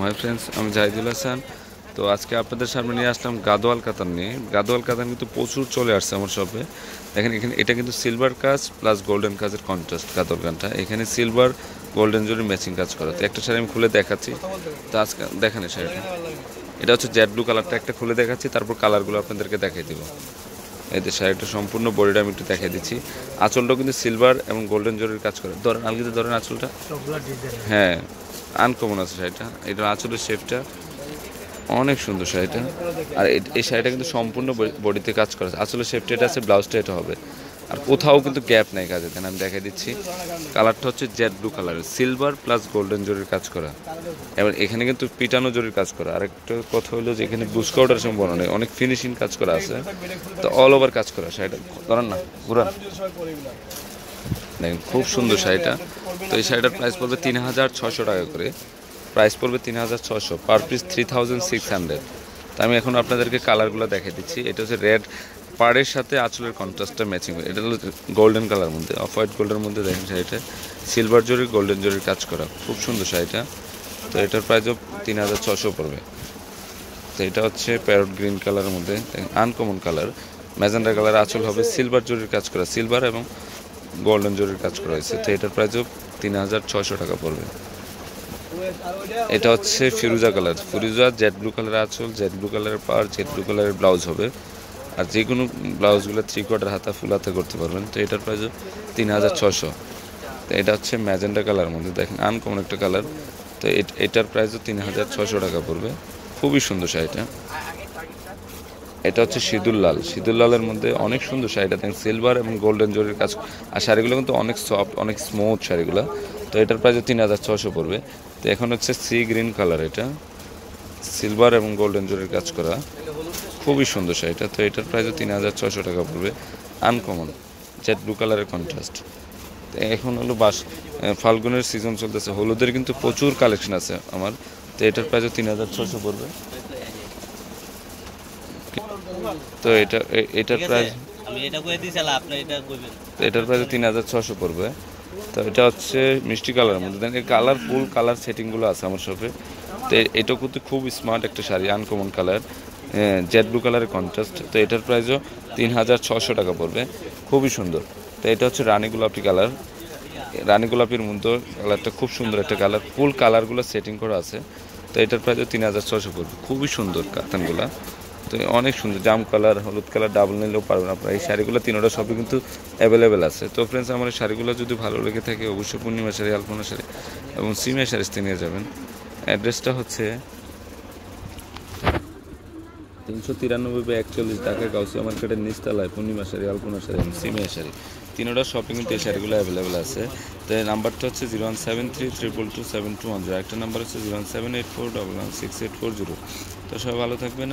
Hi friends, আমি জাহিদুল হাসান। তো আজকে আপনাদের সামনে নিয়ে আসলাম গাদোয়াল কাতান নিয়ে। গাদোয়াল কাতান কিন্তু প্রচুর চলে আসছে আমার শপে। দেখেন এখানে এটা কিন্তু সিলভার কাজ প্লাস গোল্ডেন কাজের কন্ট্রাস্ট গাদোয়াল কানটা। এখানে সিলভার গোল্ডেন জরি ম্যাচিং কাজ করা। তো একটা শাড়ি আমি খুলে দেখাচ্ছি। তো আজকে দেখেন এই শাড়িটা, এটা হচ্ছে জেড ব্লু কালারটা। একটা খুলে দেখাচ্ছি, তারপর কালারগুলো আপনাদেরকে দেখিয়ে দিব। এই যে শাড়িটা সম্পূর্ণ বডিটা আমি একটু দেখিয়ে দিচ্ছি। আঁচলটাও কিন্তু সিলভার এবং গোল্ডেন জরির কাজ করে। ধরেন আলগিতে ধরেন আঁচলটা, হ্যাঁ আনকমন আছে শাড়িটা। এটা আঁচলের শেপটা অনেক সুন্দর শাড়িটা। আর এই শাড়িটা কিন্তু সম্পূর্ণ বডিতে কাজ করা আছে। আসলে শেপটা এটা আছে, ব্লাউজটা এটা হবে। আর কোথাও কিন্তু গ্যাপ নাই কাজে। দেন আমি দেখাই দিচ্ছি। কালারটা হচ্ছে জেড ব্লু কালারের, সিলভার প্লাস গোল্ডেন জরির কাজ করা। এবার এখানে কিন্তু পিটানো জরির কাজ করা। আরেকটা কথা হলো যে এখানে বুস্কাউটার সম্পূর্ণ নেই, অনেক ফিনিশিং কাজ করা আছে। তো অল ওভার কাজ করা শাড়িটা, ধরেন না ঘুরান, দেখেন খুব সুন্দর শাড়িটা। তো এই শাড়িটার প্রাইস পড়বে ৩,৬০০ টাকা করে। প্রাইস পড়বে ৩,৬০০, পার পিস 3,600। তো আমি এখন আপনাদেরকে কালারগুলো দেখিয়ে দিচ্ছি। এটা হচ্ছে রেড পাড়ের সাথে আঁচলের কন্ট্রাস্টটা ম্যাচিং করে। এটা হলো গোল্ডেন কালার মধ্যে, অফ হোয়াইট গোল্ডের মধ্যে। দেখেন শাড়িটা সিলভার জরি গোল্ডেন জরির কাজ করা, খুব সুন্দর শাড়িটা। তো এটার প্রাইসও ৩,৬০০ পড়বে। তো এটা হচ্ছে প্যারট গ্রিন কালারের মধ্যে, আনকমন কালার। ম্যাজেন্ডা কালার আঁচল হবে, সিলভার জরির কাজ করা, সিলভার এবং গোল্ডেন জরির কাজ করা হয়েছে। তো এটার প্রাইসও ৩,৬০০ টাকা পড়বে। এটা হচ্ছে ফিরোজা কালার, ফিরোজা জেড ব্লু কালারের আঁচল, জেড ব্লু কালারের পাড়, জেড ব্লু কালারের ব্লাউজ হবে। আর যে কোনো ব্লাউজগুলো 3/4 হাতা ফুল হাতা করতে পারবেন। তো এটার প্রাইসও ৩,৬০০। তো এটা হচ্ছে ম্যাজেন্ডা কালার মধ্যে, দেখেন আনকমন একটা কালার। তো এটার প্রাইসও ৩,৬০০ টাকা পড়বে। খুবই সুন্দর শাড়িটা। এটা হচ্ছে সিঁদুর লাল, সিঁদুর লালের মধ্যে অনেক সুন্দর শাড়িটা। দেখেন সিলভার এবং গোল্ডেন জরির কাজ। আর শাড়িগুলো কিন্তু অনেক সফট, অনেক স্মুথ শাড়িগুলো। তো এটার প্রাইসও ৩,৬০০ পড়বে। তো এখন হচ্ছে সি গ্রিন কালার, এটা সিলভার এবং গোল্ডেন জরির কাজ করা, খুবই সুন্দর শাড়িটা। তো এটার প্রাইসও ৩,৬০০ টাকা পড়বে। আনকমন জেড ব্লু কালারের কন্ট্রাস্ট। তো এখন হলো ফাল্গুনের সিজন চলতেছে, হলুদের কিন্তু প্রচুর কালেকশন আছে আমার। তো এটার প্রাইসও ৩,৬০০ পড়বে। তো এটার প্রাইস, এটার প্রাইস ৩,৬০০ পড়বে। তো এটা হচ্ছে মিষ্টি কালারের মধ্যে। দেন এই কালারফুল কালার সেটিংগুলো আছে আমার শপে। তো এটা কিন্তু খুব স্মার্ট একটা sari, uncommon colour, Z blue কালারের কন্ট্রাস্ট। তো এটার প্রাইসও ৩,৬০০ টাকা পড়বে, খুবই সুন্দর। তো এটা হচ্ছে রানী গোলাপি কালার, রানী গোলাপির মধ্যে কালারটা খুব সুন্দর একটা কালার, ফুল কালারগুলো সেটিং করা আছে। তো এটার প্রাইসও ৩,৬০০ পড়বে, খুবই সুন্দর কাতানগুলা। তো অনেক সুন্দর, জাম কালার হলুদ কালার ডাবল নিলেও পারবেন আপনারা। এই শাড়িগুলো তিনোটা সবই কিন্তু অ্যাভেলেবেল আছে। তো ফ্রেন্ডস, আমার এই শাড়িগুলো যদি ভালো লেগে থাকে অবশ্যই পূর্ণিমা শাড়ি, আলপনা শাড়ি এবং সিমিয়া শাড়িতে নিয়ে যাবেন। অ্যাড্রেসটা হচ্ছে ৩৯৩/৪১ ঢাকা গাউসিয়া মার্কেটের নিচতলায় পূর্ণিমা শাড়ি, আলপনা শাড়ি এবং সিমিয়া শাড়ি তিনোটা শপিং কিন্তু এই শাড়িগুলো অ্যাভেলেবেল আছে। তো এই নাম্বারটা হচ্ছে 01732227210। একটা নাম্বার হচ্ছে 01784116840। তো সবাই ভালো থাকবেন।